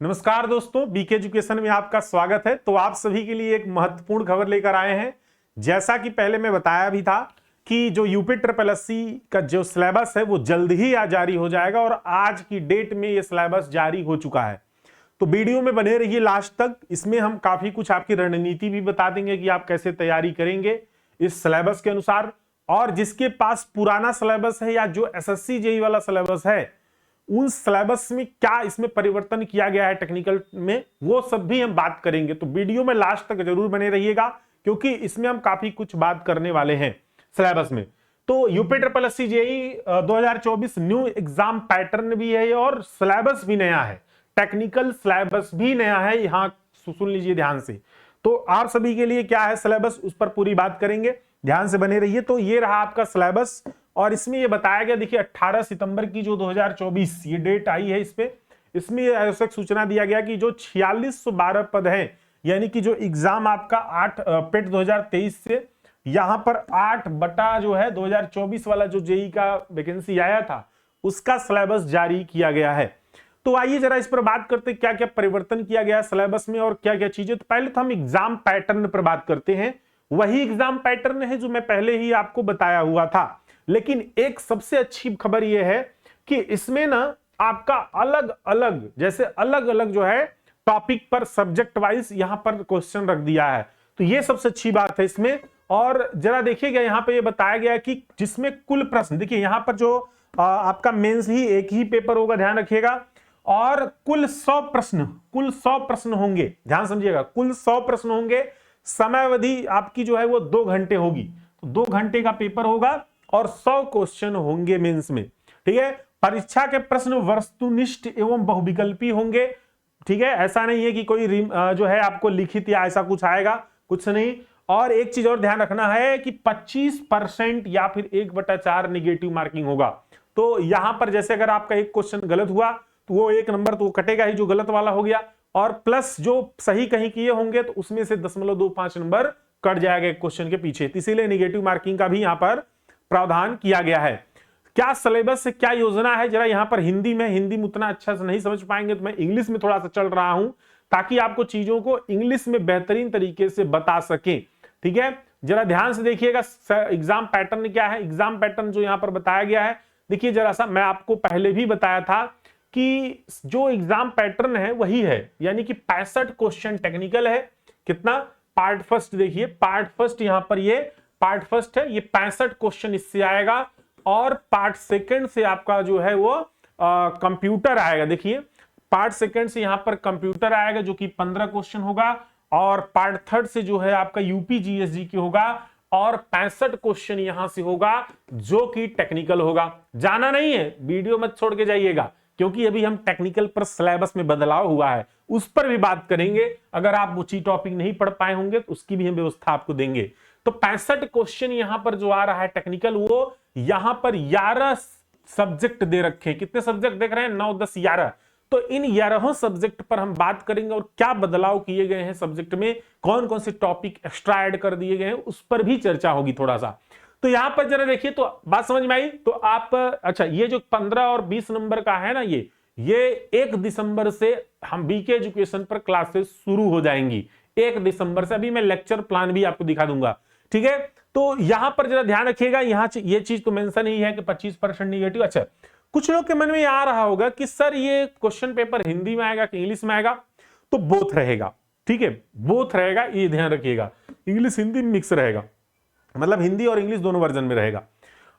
नमस्कार दोस्तों, BK education में आपका स्वागत है। तो आप सभी के लिए एक महत्वपूर्ण खबर लेकर आए हैं। जैसा कि पहले मैं बताया भी था कि जो यूपी ट्रिपल एससी का जो सिलेबस है वो जल्द ही जारी हो जाएगा और आज की डेट में ये सिलेबस जारी हो चुका है। तो वीडियो में बने रहिए लास्ट तक। इसमें हम काफी कुछ आपकी रणनीति भी बता देंगे कि आप कैसे तैयारी करेंगे इस सिलेबस के अनुसार। और जिसके पास पुराना सिलेबस है या जो एसएससी जेईई वाला सिलेबस है, उन सिलेबस में क्या इसमें परिवर्तन किया गया है टेक्निकल में, वो सब भी हम बात करेंगे। तो वीडियो में लास्ट तक जरूर बने रहिएगा क्योंकि इसमें हम काफी कुछ बात करने वाले हैं सिलेबस में। तो UP triple SC JEE 2024 new exam pattern भी है और सिलेबस भी नया है, टेक्निकल सिलेबस भी नया है। यहां सुन लीजिए ध्यान से। तो आप सभी के लिए क्या है सिलेबस, उस पर पूरी बात करेंगे, ध्यान से बने रहिए। तो ये रहा आपका सिलेबस और इसमें ये बताया गया, देखिए 18 सितंबर की जो 2024 ये डेट आई है, इसमें आवश्यक सूचना दिया गया कि जो 4612 पद हैं, यानी कि जो एग्जाम आपका 8 पेट 2023 से यहां पर 8 बटा जो है 2024 वाला जो जेईई का वैकेंसी आया था, उसका सिलेबस जारी किया गया है। तो आइए जरा इस पर बात करते हैं क्या क्या परिवर्तन किया गया है सिलेबस में और क्या क्या चीजें। तो पहले तो हम एग्जाम पैटर्न पर बात करते हैं। वही एग्जाम पैटर्न है जो मैं पहले ही आपको बताया हुआ था, लेकिन एक सबसे अच्छी खबर यह है कि इसमें ना आपका अलग अलग जो है टॉपिक पर सब्जेक्ट वाइज यहां पर क्वेश्चन रख दिया है। तो ये सबसे अच्छी बात है इसमें। और जरा देखिएगा यहां पे ये बताया गया है कि जिसमें कुल प्रश्न, देखिए यहां पर जो आपका मेंस ही एक ही पेपर होगा, ध्यान रखिएगा, और कुल 100 प्रश्न होंगे। ध्यान समझिएगा, कुल 100 प्रश्न होंगे। समय अवधि आपकी जो है वो 2 घंटे होगी, तो 2 घंटे का पेपर होगा और 100 क्वेश्चन होंगे मेंस में। ठीक है, परीक्षा के प्रश्न वस्तुनिष्ठ एवं बहुविकल्पी होंगे। ठीक है, ऐसा नहीं है कि कोई जो है आपको लिखित या ऐसा कुछ आएगा, कुछ नहीं। और एक चीज और ध्यान रखना है कि 25% या फिर 1/4 निगेटिव मार्किंग होगा। तो यहां पर जैसे अगर आपका एक क्वेश्चन गलत हुआ तो वो 1 नंबर तो वो कटेगा ही, जो गलत वाला हो गया, और प्लस जो सही कहीं किए होंगे तो उसमें से 0.25 नंबर कट जाएगा एक क्वेश्चन के पीछे। इसीलिए निगेटिव मार्किंग का भी यहां पर प्रावधान किया गया है। क्या सिलेबस से क्या योजना है, जरा यहां पर हिंदी में उतना अच्छा से नहीं समझ पाएंगे तो मैं इंग्लिश में थोड़ा सा चल रहा हूं ताकि आपको चीजों को इंग्लिश में बेहतरीन तरीके से बता सके। ठीक है, जरा ध्यान से देखिएगा एग्जाम पैटर्न क्या है। एग्जाम पैटर्न जो यहां पर बताया गया है, देखिए जरा सा, मैं आपको पहले भी बताया था कि जो एग्जाम पैटर्न है वही है, यानी कि 65 क्वेश्चन टेक्निकल है। कितना? पार्ट फर्स्ट, देखिए पार्ट फर्स्ट, यहां पर ये पार्ट फर्स्ट है, ये 65 क्वेश्चन इससे आएगा। और पार्ट सेकंड से आपका जो है वो कंप्यूटर आएगा। देखिए पार्ट सेकंड से यहां पर कंप्यूटर आएगा जो कि 15 क्वेश्चन होगा। और पार्ट थर्ड से जो है आपका यूपी जीएसजी की होगा और 65 क्वेश्चन यहां से होगा जो कि टेक्निकल होगा। जाना नहीं है, वीडियो मत छोड़ के जाइएगा, क्योंकि अभी हम टेक्निकल पर सिलेबस में बदलाव हुआ है उस पर भी बात करेंगे। अगर आप वो टॉपिक नहीं पढ़ पाए होंगे तो उसकी भी हम व्यवस्था आपको देंगे। तो 65 क्वेश्चन यहां पर जो आ रहा है टेक्निकल, वो यहां पर 11 सब्जेक्ट दे रखे हैं। कितने सब्जेक्ट देख रहे हैं? 9, 10, 11। तो इन 11 सब्जेक्ट पर हम बात करेंगे और क्या बदलाव किए गए हैं सब्जेक्ट में, कौन कौन से टॉपिक एक्स्ट्रा ऐड कर दिए गए हैं, उस पर भी चर्चा होगी थोड़ा सा। तो यहां पर जरा देखिए, तो बात समझ में आई? तो आप अच्छा, ये जो 15 और 20 नंबर का है ना, ये 1 दिसंबर से हम बीके एजुकेशन पर क्लासेस शुरू हो जाएंगी। 1 दिसंबर से। अभी मैं लेक्चर प्लान भी आपको दिखा दूंगा। ठीक है, तो यहां पर जरा ध्यान रखिएगा, यहां ये चीज तो मेंशन ही है कि 25% निगेटिव। अच्छा, कुछ लोग के मन में आ रहा होगा कि सर ये क्वेश्चन पेपर हिंदी में आएगा कि इंग्लिश में आएगा? तो बोथ रहेगा। ठीक है, बोथ रहेगा, ये ध्यान रखिएगा। इंग्लिश हिंदी मिक्स रहेगा, मतलब हिंदी और इंग्लिश दोनों वर्जन में रहेगा।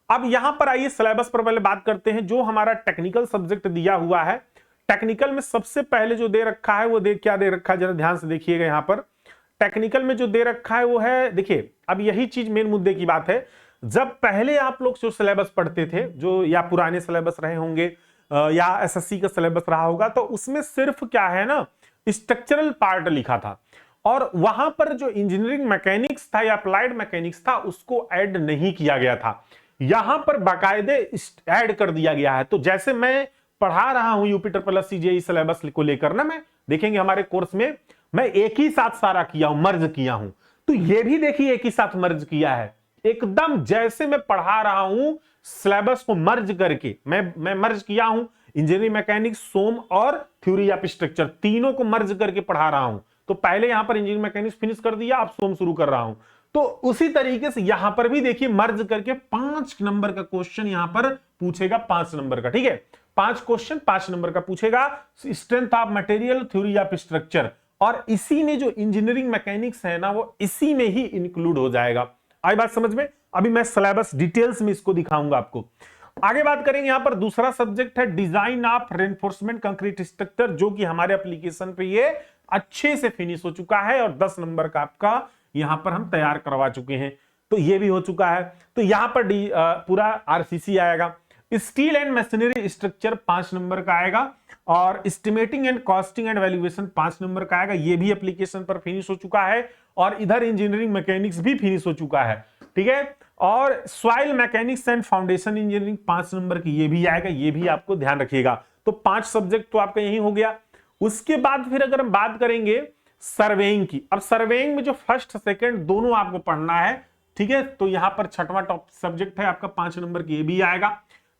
अब यहां पर आइए सिलेबस पर पहले बात करते हैं। जो हमारा टेक्निकल सब्जेक्ट दिया हुआ है, टेक्निकल में सबसे पहले जो दे रखा है वो क्या दे रखा है, जरा ध्यान से देखिएगा। यहां पर टेक्निकल में जो दे रखा है वो है, देखिए अब यही चीज मेन मुद्दे की बात है। जब पहले आप लोग जो सिलेबस पढ़ते थे, जो या पुराने सिलेबस रहे होंगे या एसएससी का सिलेबस रहा होगा, तो उसमें सिर्फ क्या है ना, स्ट्रक्चरल पार्ट लिखा था और वहां पर जो इंजीनियरिंग मैकेनिक्स था या अप्लाइड मैकेनिक्स था उसको ऐड नहीं किया गया था। यहां पर बाकायदे ऐड कर दिया गया है। तो जैसे मैं पढ़ा रहा हूं UP triple SC JEE syllabus को लेकर ना, मैं देखेंगे हमारे कोर्स में मैं एक ही साथ सारा किया हूं, मर्ज किया हूं। तो ये भी देखिए एक ही साथ मर्ज किया है, एकदम जैसे मैं पढ़ा रहा हूं सिलेबस को मर्ज करके मैं मर्ज किया हूं, इंजीनियरिंग मैकेनिक्स, सोम और थ्योरी ऑफ स्ट्रक्चर तीनों को मर्ज करके पढ़ा रहा हूं। तो पहले यहां पर इंजीनियरिंग मैकेनिक्स फिनिश कर दिया, अब सोम शुरू कर रहा हूं। तो उसी तरीके से यहां पर भी देखिए मर्ज करके 5 नंबर का क्वेश्चन यहां पर पूछेगा, 5 नंबर का, ठीक है। 5 क्वेश्चन 5 नंबर का पूछेगा, strength of material, theory of structure, और इसी में जो इंजीनियरिंग मैकेनिक्स है ना वो इसी में ही इंक्लूड हो जाएगा। आई बात समझ में? अभी मैं सिलेबस डिटेल्स में इसको दिखाऊंगा आपको। आगे बात करेंगे, यहां पर दूसरा सब्जेक्ट है design of reinforcement concrete structure, जो कि हमारे एप्लीकेशन पे ये अच्छे से फिनिश हो चुका है और 10 नंबर का आपका यहां पर हम तैयार करवा चुके हैं। तो ये भी हो चुका है। तो यहां पर पूरा आरसीसी आएगा। Steel and machinery structure 5 number का आएगा, और estimating and costing and valuation 5 number का आएगा। ये भी एप्लीकेशन पर फिनिश हो चुका है, और इधर इंजीनियरिंग मैकेनिक्स भी फिनिश हो चुका है, ठीक है। और soil mechanics and foundation engineering 5 number की ये भी आएगा, ये भी आपको ध्यान रखिएगा। तो 5 सब्जेक्ट तो आपका यही हो गया। उसके बाद फिर अगर हम बात करेंगे सर्वेइंग की, अब सर्वेइंग में जो फर्स्ट सेकंड दोनों आपको पढ़ना है, ठीक है। तो यहां पर छठवां टॉप सब्जेक्ट है आपका 5 नंबर की, ये भी आएगा।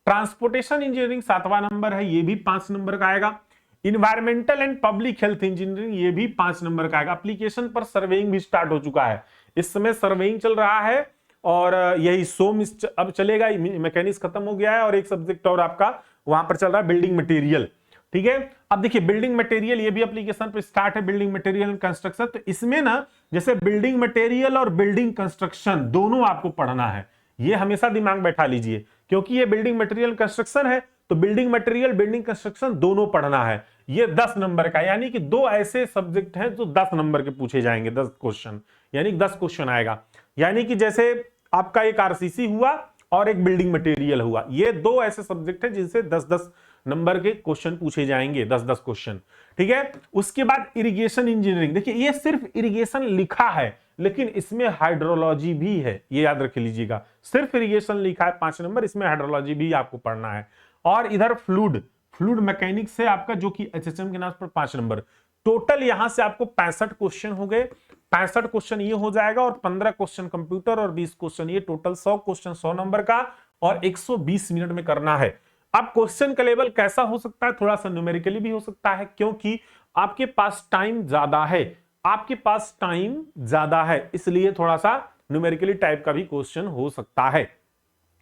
ट्रांसपोर्टेशन इंजीनियरिंग 7वां नंबर है, ये भी 5 नंबर का आएगा। Environmental and public health engineering ये भी 5 नंबर का आएगा। एप्लीकेशन पर सर्वेइंग भी स्टार्ट हो चुका है, इस समय सर्वेइंग चल रहा है, और यही सोम अब चलेगा। मैकेनिक्स खत्म हो गया है, और एक सब्जेक्ट और आपका वहां पर चल रहा है बिल्डिंग मटेरियल, ठीक है। अब देखिए बिल्डिंग मटेरियल ये भी एप्लीकेशन पे स्टार्ट है, बिल्डिंग मटेरियल एंड कंस्ट्रक्शन। तो इसमें ना जैसे बिल्डिंग मटेरियल और बिल्डिंग कंस्ट्रक्शन दोनों आपको पढ़ना है, ये हमेशा दिमाग बैठा लीजिए, क्योंकि ये बिल्डिंग मटेरियल कंस्ट्रक्शन है, तो बिल्डिंग मटेरियल बिल्डिंग कंस्ट्रक्शन दोनों पढ़ना है। ये 10 नंबर का, यानी कि 2 ऐसे सब्जेक्ट हैं जो 10 नंबर के पूछे जाएंगे, 10 क्वेश्चन, यानी 10 क्वेश्चन आएगा। यानी कि जैसे आपका एक आरसीसी हुआ और एक बिल्डिंग मटेरियल हुआ, ये 2 ऐसे सब्जेक्ट हैं जिनसे 10-10 नंबर के क्वेश्चन पूछे जाएंगे, 10-10 क्वेश्चन, ठीक है। उसके बाद इरिगेशन इंजीनियरिंग, देखिए ये सिर्फ इरिगेशन लिखा है, लेकिन इसमें हाइड्रोलॉजी भी है, ये याद रख लीजिएगा। सिर्फ इरिगेशन लिखा है 5 नंबर, इसमें हाइड्रोलॉजी भी आपको पढ़ना है। और इधर फ्लूइड मैकेनिक्स है आपका, जो कि एचएचएम के नाम पर 5 नंबर। टोटल यहां से आपको 65 क्वेश्चन हो गए। 65 क्वेश्चन ये हो जाएगा, और 15 क्वेश्चन कंप्यूटर और 20 क्वेश्चन ये, टोटल 100 क्वेश्चन 100 नंबर का, और 120 मिनट में करना है। अब क्वेश्चन का लेवल कैसा हो सकता है, थोड़ा सा न्यूमेरिकली भी हो सकता है, क्योंकि आपके पास टाइम ज्यादा है, आपके पास टाइम ज्यादा है, इसलिए थोड़ा सा न्यूमेरिकली टाइप का भी क्वेश्चन हो सकता है।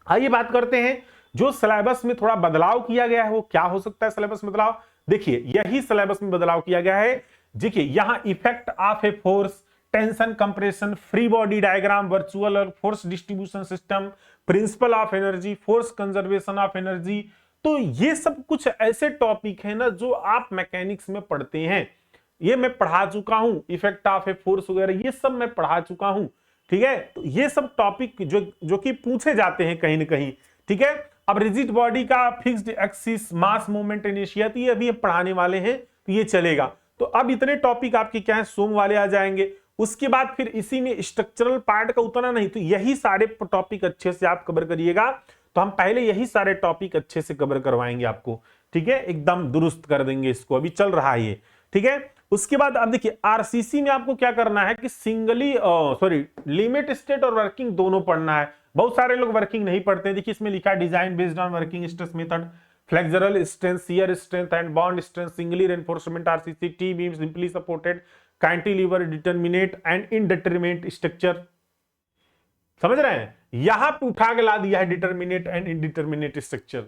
आइए बात करते हैं जो सिलेबस में थोड़ा बदलाव किया गया है, वो क्या हो सकता है सिलेबस में बदलाव। देखिए यही सिलेबस में बदलाव किया गया है। देखिए यहां effect of a force, tension, compression, free body diagram, virtual और force distribution system, principle of energy, force conservation of energy, तो ये सब कुछ ऐसे टॉपिक है ना जो आप मैकेनिक्स में पढ़ते हैं, ये मैं पढ़ा चुका हूं। इफेक्ट ऑफ ए फोर्स वगैरह ये सब मैं पढ़ा चुका हूं, ठीक है। तो ये सब टॉपिक जो कि पूछे जाते हैं कहीं ना कहीं, ठीक है। अब रिजिड बॉडी का फिक्स्ड एक्सिस, मास मूवमेंट इनिशिया, ये अभी पढ़ाने वाले हैं, तो ये चलेगा। तो अब इतने टॉपिक आपके क्या है, सोम वाले आ जाएंगे। उसके बाद फिर इसी में स्ट्रक्चरल पार्ट का उतना नहीं, तो यही सारे टॉपिक अच्छे से आप कवर करिएगा। तो हम पहले यही सारे टॉपिक अच्छे से कवर करवाएंगे आपको, ठीक है, एकदम दुरुस्त कर देंगे इसको, अभी चल रहा है ये, ठीक है। उसके बाद अब देखिए आरसीसी में आपको क्या करना है कि लिमिट स्टेट और वर्किंग दोनों पढ़ना है। बहुत सारे लोग वर्किंग नहीं पढ़ते हैं। देखिए इसमें लिखा है design based on working stress method, flexural strength, shear strength and bond strength, singly reinforcement RCC, T beam, simply supported, cantilever, determinate and indeterminate structure. समझ रहे हैं, यहां पे उठा के ला दिया है डिटरमिनेट एंड इनडिटरमिनेट स्ट्रक्चर,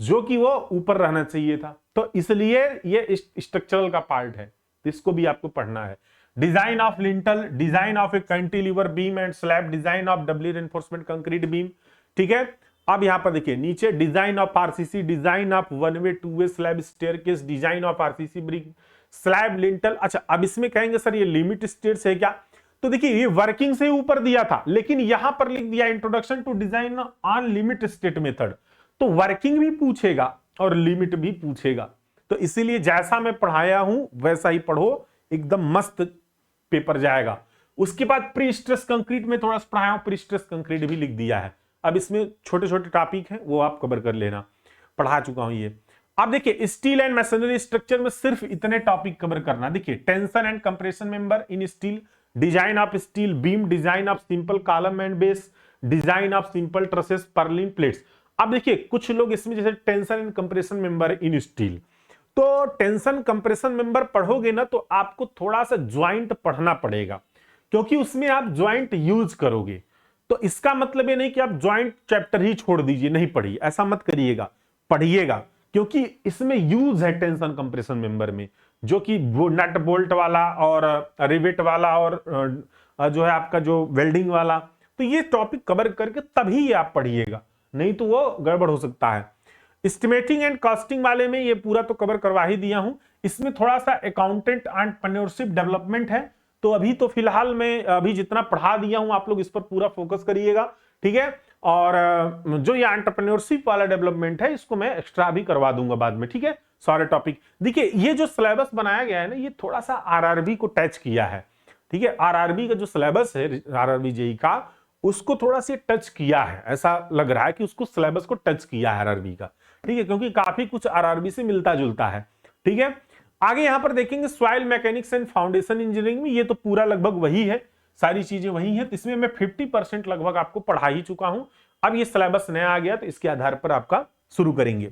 जो कि वो ऊपर रहना चाहिए था, तो इसलिए ये स्ट्रक्चरल का पार्ट है, तो इसको भी आपको पढ़ना है। Design of lintel, design of a cantilever beam and slab, design of doubly reinforcement concrete beam, ठीक है। अब यहां पर देखिए नीचे design of RCC, design of 1 way 2 way slab staircase, design of RCC brick, slab lintel. अच्छा अब इसमें कहेंगे सर ये लिमिट स्टेट्स है क्या, तो देखिए ये वर्किंग से ऊपर दिया था, लेकिन यहां पर लिख दिया introduction to design on limit state method, तो वर्किंग भी पूछेगा और लिमिट भी पूछेगा। तो इसीलिए जैसा मैं पढ़ाया हूं वैसा ही पढ़ो, एकदम मस्त पेपर जाएगा। उसके बाद प्री स्ट्रेस कंक्रीट में थोड़ा सा पढ़ाया हूं, प्री स्ट्रेस कंक्रीट भी लिख दिया है। अब इसमें छोटे छोटे टॉपिक हैं, वो आप कवर कर लेना, पढ़ा चुका हूं ये। अब देखिए स्टील एंड मैसनरी स्ट्रक्चर में सिर्फ इतने टॉपिक कवर करना। देखिए tension and compression member in steel, design of steel beam, design of simple column and base, design of simple trusses, Perlin plates. अब देखिए कुछ लोग इसमें जैसे tension and compression member in steel, तो टेंशन कंप्रेशन मेंबर पढ़ोगे ना तो आपको थोड़ा सा ज्वाइंट पढ़ना पड़ेगा, क्योंकि उसमें आप ज्वाइंट यूज करोगे। तो इसका मतलब ये नहीं कि आप ज्वाइंट चैप्टर ही छोड़ दीजिए, नहीं पढ़िए, ऐसा मत करिएगा, पढ़िएगा, क्योंकि इसमें यूज है टेंशन कंप्रेशन मेंबर में, जो कि वो नट बोल्ट वाला और रिवेट वाला और जो है आपका जो वेल्डिंग वाला, तो ये टॉपिक कवर करके तभी ये आप पढ़िएगा, नहीं तो वो गड़बड़ हो सकता है। एस्टिमेटिंग एंड कॉस्टिंग वाले में ये पूरा तो कवर करवा ही दिया हूं, इसमें थोड़ा सा अकाउंटेंट एंटरप्रेन्योरशिप डेवलपमेंट है, तो अभी तो फिलहाल मैं अभी जितना पढ़ा दिया हूं आप लोग इस पर पूरा फोकस करिएगा, ठीक है। और जो ये एंटरप्रेन्योरशिप वाला डेवलपमेंट है इसको मैं एक्स्ट्रा भी करवा दूंगा बाद में, ठीक है। सारे टॉपिक देखिए, ये जो सिलेबस बनाया गया है ना, ये थोड़ा सा आरआरबी को टच किया है, ठीक है। आरआरबी का जो सिलेबस है आरआरबी जेई का, उसको थोड़ा सा टच किया है, ऐसा लग रहा है कि उसको सिलेबस को टच किया है आरआरबी का, ठीक है, क्योंकि काफी कुछ आरआरबी से मिलता जुलता है, ठीक है। आगे यहां पर देखेंगे soil mechanics and foundation engineering में, ये तो पूरा लगभग वही है, सारी चीजें वही है, इसमें मैं 50% लगभग आपको पढ़ा ही चुका हूं। अब ये सिलेबस नया आ गया तो इसके आधार पर आपका शुरू करेंगे।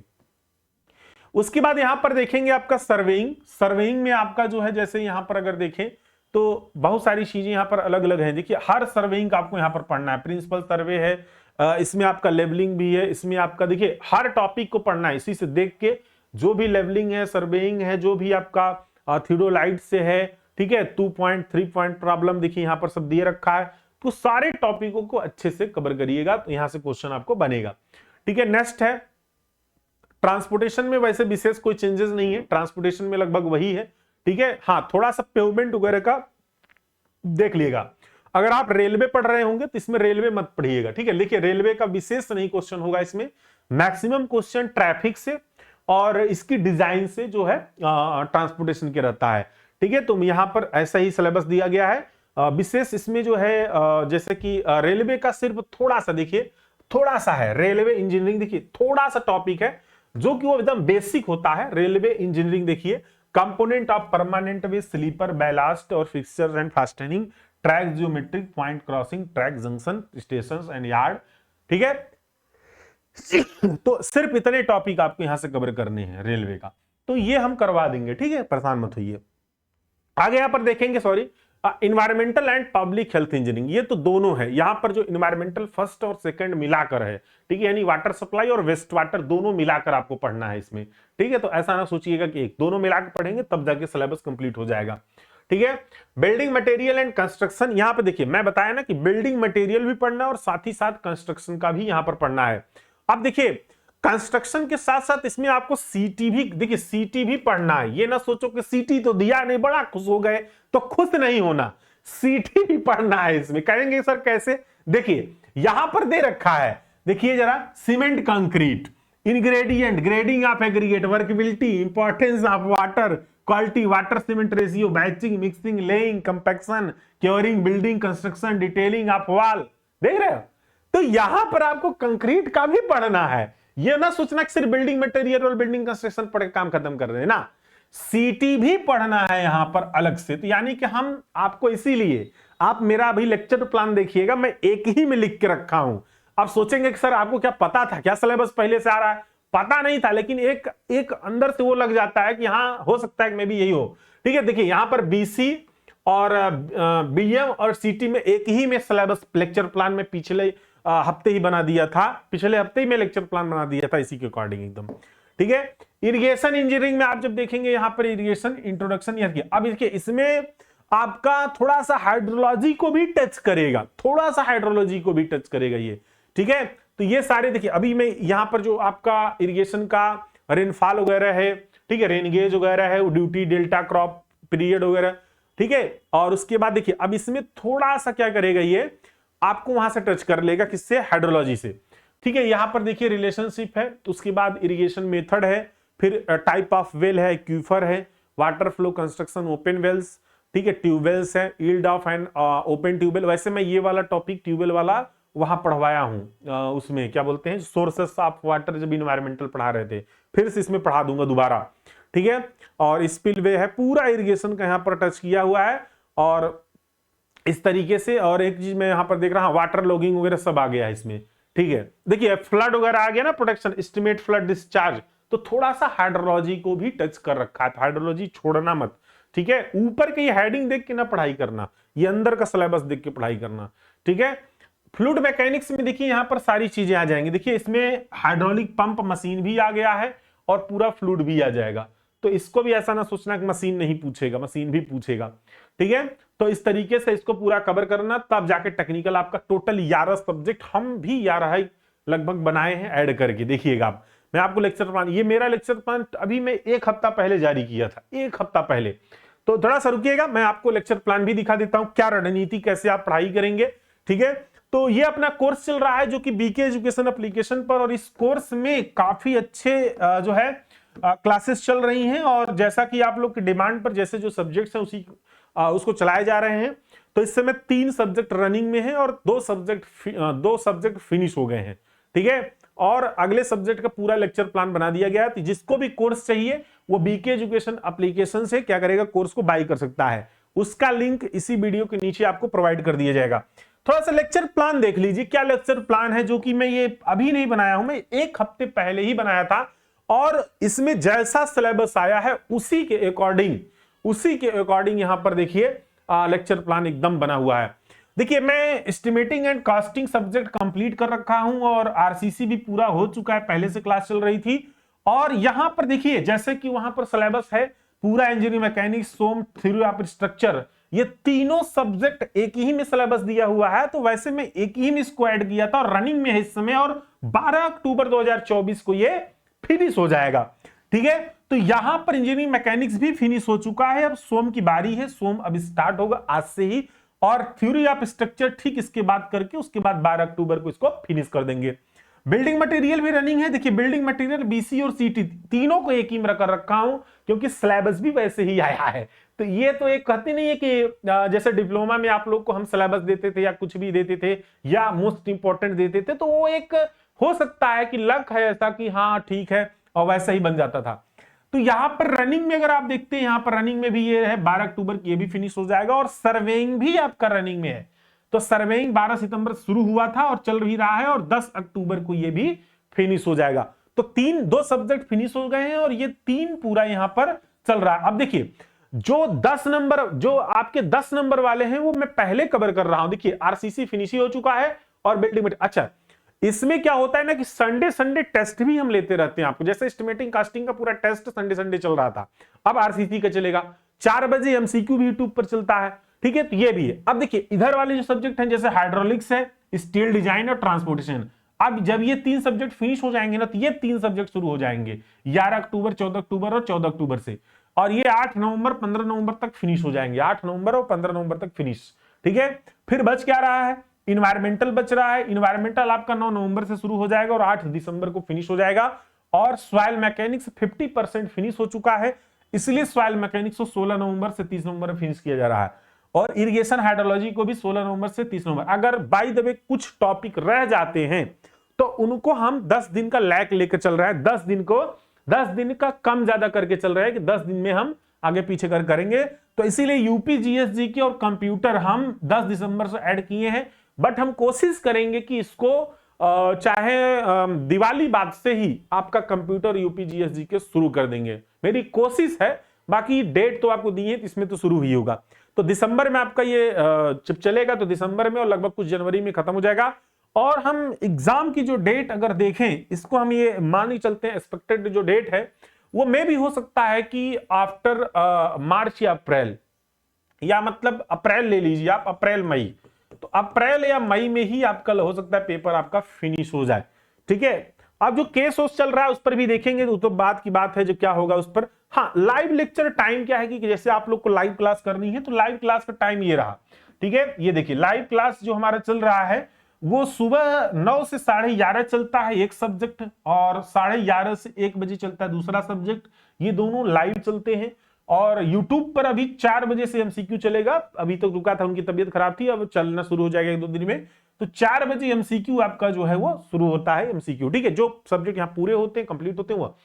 उसके बाद यहां पर देखेंगे आपका सर्वेइंग। सर्वेइंग में आपका जो है, जैसे यहां पर अगर देखें तो बहुत सारी चीजें यहां पर अलग अलग हैं। देखिए हर सर्वेइंग का आपको यहां पर पढ़ना है, प्रिंसिपल सर्वे है, इसमें आपका लेवलिंग भी है, इसमें आपका देखिए हर टॉपिक को पढ़ना है, इसी से देख के जो भी लेवलिंग है, सर्वेइंग है, जो भी आपका थियोडोलाइट से है, ठीक है, 2 पॉइंट 3 पॉइंट प्रॉब्लम देखिए यहां पर सब दिए रखा है, तो सारे टॉपिकों को अच्छे से कवर करिएगा, तो यहां से क्वेश्चन आपको बनेगा, ठीक है। नेक्स्ट है ट्रांसपोर्टेशन में, वैसे विशेष कोई चेंजेस नहीं है, ट्रांसपोर्टेशन में लगभग वही है, ठीक है। हाँ, थोड़ा सा पेवमेंट वगैरह का देख लीजिएगा। अगर आप रेलवे पढ़ रहे होंगे तो इसमें रेलवे मत पढ़िएगा, ठीक है। देखिए रेलवे का विशेष नहीं क्वेश्चन होगा इसमें, मैक्सिमम क्वेश्चन ट्रैफिक से और इसकी डिजाइन से जो है ट्रांसपोर्टेशन के रहता है, ठीक है। तो यहां पर ऐसा ही सिलेबस दिया गया है। विशेष इसमें जो है जैसे कि रेलवे का सिर्फ थोड़ा सा देखिए, थोड़ा सा है रेलवे इंजीनियरिंग, देखिए थोड़ा सा टॉपिक है जो कि वो एकदम बेसिक होता है। रेलवे इंजीनियरिंग देखिए, component of permanent way sleeper ballast और fixtures and fastening, track geometric, point crossing, track junction, station and yard, ठीक है। तो सिर्फ इतने टॉपिक आपको यहां से कवर करने हैं रेलवे का, तो ये हम करवा देंगे, ठीक है, परेशान मत होइए। आगे यहां पर देखेंगे, sorry, environmental and public health engineering, ये तो दोनों है। यहां पर जो इन्वायरमेंटल फर्स्ट और सेकंड मिलाकर है, ठीक है, यानी वाटर सप्लाई और वेस्ट वाटर दोनों मिलाकर आपको पढ़ना है इसमें, ठीक है। तो ऐसा ना सोचिएगा कि एक, दोनों मिलाकर पढ़ेंगे तब जाके सिलेबस कंप्लीट हो जाएगा, ठीक है। बिल्डिंग मटेरियल एंड कंस्ट्रक्शन, यहां पे देखिए मैं बताया ना कि बिल्डिंग मटेरियल भी पढ़ना है और साथ ही साथ कंस्ट्रक्शन का भी यहां पर पढ़ना है। अब देखिए कंस्ट्रक्शन के साथ साथ इसमें आपको सीटी भी, देखिए सीटी भी पढ़ना है, ये ना सोचो कि सीटी तो दिया नहीं बड़ा खुश हो गए, तो खुश नहीं होना, सीटी भी पढ़ना है इसमें। कहेंगे सर कैसे, देखिए यहां पर दे रखा है, देखिए जरा, cement concrete, ingredient, grading of aggregate, workability, importance of water, quality, water cement ratio, batching, mixing, laying, compaction, curing, building construction, detailing of wall, देख रहे हो। तो यहां पर आपको कंक्रीट का भी पढ़ना है, ये ना सोचना कि सिर्फ बिल्डिंग मटेरियल और बिल्डिंग कंस्ट्रक्शन पढ़ के काम खत्म कर रहे हैं ना, सीटी भी पढ़ना है यहां पर अलग से। तो यानी कि हम आपको, इसीलिए आप मेरा अभी लेक्चर प्लान देखिएगा, मैं एक ही में लिख के रखा हूं। आप सोचेंगे कि सर आपको क्या पता था, क्या सिलेबस पहले से आ रहा है, पता नहीं था, लेकिन एक अंदर से वो लग जाता है कि हाँ हो सकता है कि मैं भी यही हो, ठीक है। देखिए यहां पर बीसी और बीएम और सीटी में एक ही में सिलेबस लेक्चर प्लान में पिछले हफ्ते ही बना दिया था, पिछले हफ्ते ही में लेक्चर प्लान बना दिया था इसी के अकॉर्डिंग एकदम, ठीक है। इरिगेशन इंजीनियरिंग में आप जब देखेंगे यहां पर इरिगेशन इंट्रोडक्शन, अब देखिए इसमें आपका थोड़ा सा हाइड्रोलॉजी को भी टच करेगा, थोड़ा सा हाइड्रोलॉजी को भी टच करेगा ये, ठीक है। तो ये सारे देखिए, अभी मैं यहां पर जो आपका इरिगेशन का रेनफॉल वगैरह है, ठीक है, रेनगेज वगैरह है, ड्यूटी, डेल्टा, क्रॉप पीरियड वगैरह, ठीक है। और उसके बाद देखिए अब इसमें थोड़ा सा क्या करेगा, ये आपको वहां से टच कर लेगा, किससे, हाइड्रोलॉजी से, ठीक है। यहां पर देखिए रिलेशनशिप है, तो उसके बाद इरिगेशन मेथड है, फिर टाइप ऑफ वेल है, एक्यूफर है, water flow construction, open wells, ठीक है, ट्यूबवेल्स है, yield of and open tubewell. वैसे मैं ये वाला टॉपिक ट्यूबवेल वाला वहां पढ़वाया हूं, उसमें क्या बोलते हैं, सोर्सेस ऑफ वाटर, जब इन्वायरमेंटल पढ़ा रहे थे, फिर से इसमें पढ़ा दूंगा दोबारा, ठीक है। और स्पिलवे है, पूरा इरिगेशन का यहां पर टच किया हुआ है, और इस तरीके से। और एक चीज मैं यहां पर देख रहा हूं, वाटर लॉगिंग वगैरह सब आ गया है इसमें, ठीक है, देखिए फ्लड वगैरह आ गया ना, प्रोटेक्शन, एस्टिमेट फ्लड डिस्चार्ज, तो थोड़ा सा हाइड्रोलॉजी को भी टच कर रखा है, हाइड्रोलॉजी छोड़ना मत, ठीक है। ऊपर की हेडिंग देख के ना पढ़ाई करना, ये अंदर का सिलेबस देख के पढ़ाई करना, ठीक है। फ्लूइड मैकेनिक्स में देखिए यहां पर सारी चीजें आ जाएंगी, देखिए इसमें हाइड्रोलिक पंप मशीन भी आ गया है और पूरा फ्लूइड भी आ जाएगा, तो इसको भी ऐसा ना सोचना कि मशीन नहीं पूछेगा, मशीन भी पूछेगा, ठीक है। तो इस तरीके से इसको पूरा कवर करना, तब जाके टेक्निकल आपका टोटल 11 सब्जेक्ट, हम भी 11 ही लगभग बनाए हैं ऐड करके, देखिएगा आप। मैं आपको लेक्चर प्लान, ये मेरा लेक्चर प्लान अभी मैं 1 हफ्ता पहले जारी किया था, 1 हफ्ता पहले, तो थोड़ा सा रुकिएगा, मैं आपको लेक्चर प्लान भी दिखा देता हूं, क्या रणनीति, कैसे आप पढ़ाई करेंगे, ठीक है। तो ये अपना कोर्स चल रहा है जो कि बीके एजुकेशन एप्लीकेशन पर, और इस कोर्स में काफी अच्छे जो है क्लासेस चल रही हैं, और जैसा कि आप लोग की डिमांड पर जैसे जो सब्जेक्ट्स हैं उसको चलाए जा रहे हैं। तो इस समय 3 सब्जेक्ट रनिंग में हैं और 2 सब्जेक्ट फिनिश हो गए हैं, ठीक है। और अगले सब्जेक्ट का पूरा लेक्चर प्लान बना दिया गया, तो जिसको भी कोर्स चाहिए वो बीके एजुकेशन एप्लीकेशन से क्या करेगा, कोर्स को बाय कर सकता है, उसका लिंक इसी वीडियो के नीचे आपको प्रोवाइड कर दिया जाएगा। थोड़ा सा लेक्चर प्लान देख लीजिए, क्या लेक्चर प्लान है, जो कि मैं ये अभी नहीं बनाया हूं, मैं 1 हफ्ते पहले ही बनाया था, और इसमें जैसा सिलेबस आया है उसी के अकॉर्डिंग यहां पर देखिए लेक्चर प्लान एकदम बना हुआ है। देखिए मैं estimating and casting subject complete कर रखा हूं, और आरसीसी भी पूरा हो चुका है, पहले से क्लास चल रही थी। और यहां पर देखिए जैसे कि वहां पर सिलेबस है पूरा engineering mechanics, SOM, theory of structure, ये तीनों सब्जेक्ट एक ही में सिलेबस दिया हुआ है, तो वैसे में एक ही में इसको ऐड किया था, और रनिंग में है इस समय, और 12 अक्टूबर 2024 को ये फिनिश हो जाएगा, ठीक है। तो यहां पर इंजीनियरिंग मैकेनिक्स भी फिनिश हो चुका है, अब सोम की बारी है, सोम अब स्टार्ट होगा आज से ही, और थ्योरी ऑफ स्ट्रक्चर ठीक इसके बाद करके उसके बाद 12 अक्टूबर को इसको फिनिश कर देंगे। बिल्डिंग मटेरियल भी रनिंग है, देखिए बिल्डिंग मटेरियल बीसी और सीटी तीनों को एक ही में कर रखा हूं, क्योंकि सिलेबस भी वैसे ही आया है। तो ये तो एक कहते नहीं है कि जैसे डिप्लोमा में आप लोग को हम सिलेबस देते थे या कुछ भी देते थे या मोस्ट इंपॉर्टेंट देते थे, तो वो एक हो सकता है कि लक है ऐसा कि हाँ ठीक है, और वैसा ही बन जाता था। तो यहां पर रनिंग में अगर आप देखते हैं, यहां पर रनिंग में भी ये है 12 अक्टूबर की, ये भी फिनिश हो जाएगा, और सर्वेइंग भी आपका रनिंग में है। तो सर्वेइंग 12 सितंबर शुरू हुआ था और चल भी रहा है, और 10 अक्टूबर को ये भी फिनिश हो जाएगा। तो 2 सब्जेक्ट फिनिश हो गए हैं, और ये 3 पूरा यहां पर चल रहा है। अब देखिए जो 10 नंबर, जो आपके 10 नंबर वाले हैं वो मैं पहले कवर कर रहा हूं। देखिए आरसीसी फिनिश ही हो चुका है, और बिल्डिंग, अच्छा इसमें क्या होता है ना कि संडे टेस्ट भी हम लेते रहते हैं आपको, जैसे एस्टिमेटिंग कास्टिंग का पूरा टेस्ट संडे चल रहा था, अब आरसीसी का चलेगा। 4 बजे एमसीक्यू भी यूट्यूब पर चलता है, ठीक है, तो ये भी है। अब देखिए इधर वाले जो सब्जेक्ट हैं जैसे हाइड्रोलिक्स है, स्टील डिजाइन और ट्रांसपोर्टेशन, अब जब ये 3 सब्जेक्ट फिनिश हो जाएंगे ना, तो ये 3 सब्जेक्ट शुरू हो जाएंगे 11 अक्टूबर, 14 अक्टूबर और 14 अक्टूबर से, और ये 8 नवंबर 15 नवंबर तक फिनिश हो जाएंगे, 8 नवंबर और 15 नवंबर तक फिनिश, ठीक है। फिर बच क्या रहा है, इन्वायरमेंटल बच रहा है। इन्वायरमेंटल आपका 9 नवंबर से शुरू हो जाएगा और 8 दिसंबर को फिनिश हो जाएगा, और सॉइल मैकेनिक्स 50% फिनिश हो चुका है, इसलिए सॉइल मैकेनिक्स को 16 नवंबर से 30 नवंबर में फिनिश किया जा रहा है, और इरिगेशन हाइड्रोलॉजी को भी 16 नवंबर से 30 नवंबर। अगर बाय द वे कुछ टॉपिक रह जाते हैं तो उनको हम 10 दिन का लैग लेकर चल रहे हैं, 10 दिन का कम ज्यादा करके चल रहे हैं कि 10 दिन में हम आगे पीछे करेंगे। तो इसीलिए यूपी जीएसजी के और कंप्यूटर हम 10 दिसंबर से ऐड किए हैं, बट हम कोशिश करेंगे कि इसको चाहे दिवाली बाद से ही आपका कंप्यूटर यूपी जीएसजी के शुरू कर देंगे, मेरी कोशिश है। बाकी डेट तो आपको दी है, इसमें तो शुरू ही होगा। तो दिसंबर में आपका ये जब चलेगा तो दिसंबर में, और लगभग कुछ जनवरी में खत्म हो जाएगा। और हम एग्जाम की जो डेट अगर देखें, इसको हम ये मान ही चलते हैं, एक्सपेक्टेड जो डेट है वो में भी हो सकता है कि आफ्टर मार्च या अप्रैल, या मतलब अप्रैल ले लीजिए आप, अप्रैल मई, तो अप्रैल या मई में ही आपका हो सकता है पेपर आपका फिनिश हो जाए, ठीक है। अब जो केस चल रहा है उस पर भी देखेंगे, तो बात की बात है जो क्या होगा उस पर। हाँ, लाइव लेक्चर टाइम क्या है कि जैसे आप लोग को लाइव क्लास करनी है, तो लाइव क्लास का टाइम ये रहा, ठीक है। ये देखिए लाइव क्लास जो हमारा चल रहा है वो सुबह 9 से 11:30 चलता है एक सब्जेक्ट, और 11:30 से 1 बजे चलता है दूसरा सब्जेक्ट, ये दोनों लाइव चलते हैं। और YouTube पर अभी 4 बजे से एमसीक्यू चलेगा, अभी तक रुका था, उनकी तबीयत खराब थी, अब चलना शुरू हो जाएगा 1-2 दिन में। तो 4 बजे एमसीक्यू आपका जो है वो शुरू होता है, एमसीक्यू, ठीक है। जो सब्जेक्ट यहाँ पूरे होते हैं, कंप्लीट होते हैं, वो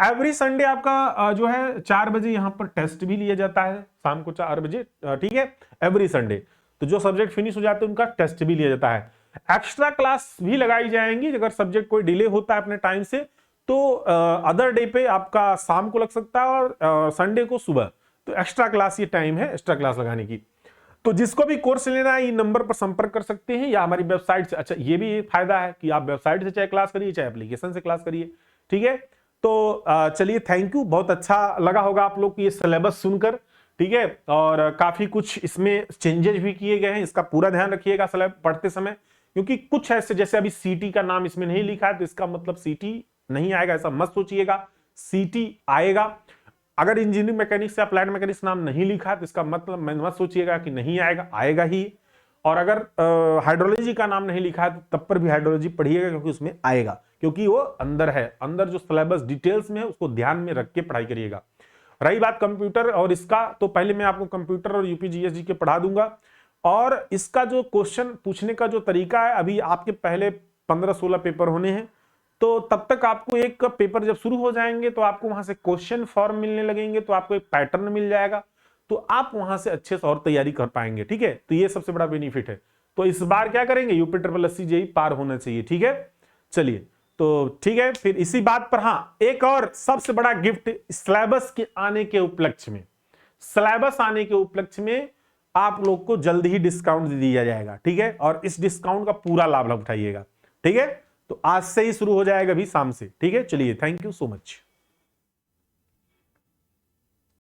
एवरी संडे आपका जो है 4 बजे यहाँ पर टेस्ट भी लिया जाता है, शाम को 4 बजे, ठीक है, एवरी संडे। तो जो सब्जेक्ट फिनिश हो जाते हैं उनका टेस्ट भी लिया जाता है। एक्स्ट्रा क्लास भी लगाई जाएंगी अगर सब्जेक्ट कोई डिले होता है अपने टाइम से, तो अदर डे पे आपका शाम को लग सकता है और संडे को सुबह। तो एक्स्ट्रा क्लास ये टाइम है एक्स्ट्रा क्लास लगाने की। तो जिसको भी कोर्स लेना है, इन नंबर पर संपर्क कर सकते हैं या हमारी वेबसाइट से। अच्छा, ये भी फायदा है कि आप वेबसाइट से चाहे क्लास करिए चाहे एप्लीकेशन से क्लास करिए, ठीक है। तो चलिए, थैंक यू। बहुत अच्छा लगा होगा आप लोग को ये सिलेबस सुनकर, ठीक है। और काफी कुछ इसमें चेंजेस भी किए गए हैं, इसका पूरा ध्यान रखिएगा सिलेबस पढ़ते समय, क्योंकि कुछ ऐसे, जैसे अभी सीटी का नाम इसमें नहीं लिखा है तो इसका मतलब सीटी नहीं आएगा, ऐसा मत सोचिएगा, सीटी आएगा। अगर इंजीनियरिंग मैकेनिक्स से अप्लाइड मैकेनिक्स नाम नहीं लिखा तो इसका मतलब मत सोचिएगा कि नहीं आएगा, आएगा ही। और अगर हाइड्रोलॉजी का नाम नहीं लिखा है तो तब पर भी हाइड्रोलॉजी पढ़िएगा, क्योंकि उसमें आएगा, क्योंकि वो अंदर है, अंदर जो सिलेबस डिटेल्स में है उसको ध्यान में रख के पढ़ाई करिएगा। रही बात कंप्यूटर और इसका, तो पहले मैं आपको कंप्यूटर और यूपीजीएसजी के पढ़ा दूंगा। और इसका जो क्वेश्चन पूछने का जो तरीका है, अभी आपके पहले 15-16 पेपर होने हैं, तो तब तक आपको एक पेपर जब शुरू हो जाएंगे तो आपको वहां से क्वेश्चन फॉर्म मिलने लगेंगे, तो आपको एक पैटर्न मिल जाएगा, तो आप वहां से अच्छे से और तैयारी कर पाएंगे, ठीक है। तो ये सबसे बड़ा बेनिफिट है। तो इस बार क्या करेंगे, यूपी ट्रिपल एससी जेईई पार होना चाहिए, ठीक है। चलिए, तो ठीक है, फिर इसी बात पर, हाँ, एक और सबसे बड़ा गिफ्ट सिलेबस के आने के उपलक्ष्य में, सिलेबस आने के उपलक्ष्य में आप लोग को जल्द ही डिस्काउंट दिया जाएगा, ठीक है। और इस डिस्काउंट का पूरा लाभ उठाइएगा, ठीक है। तो आज से ही शुरू हो जाएगा, अभी शाम से, ठीक है। चलिए, थैंक यू सो मच।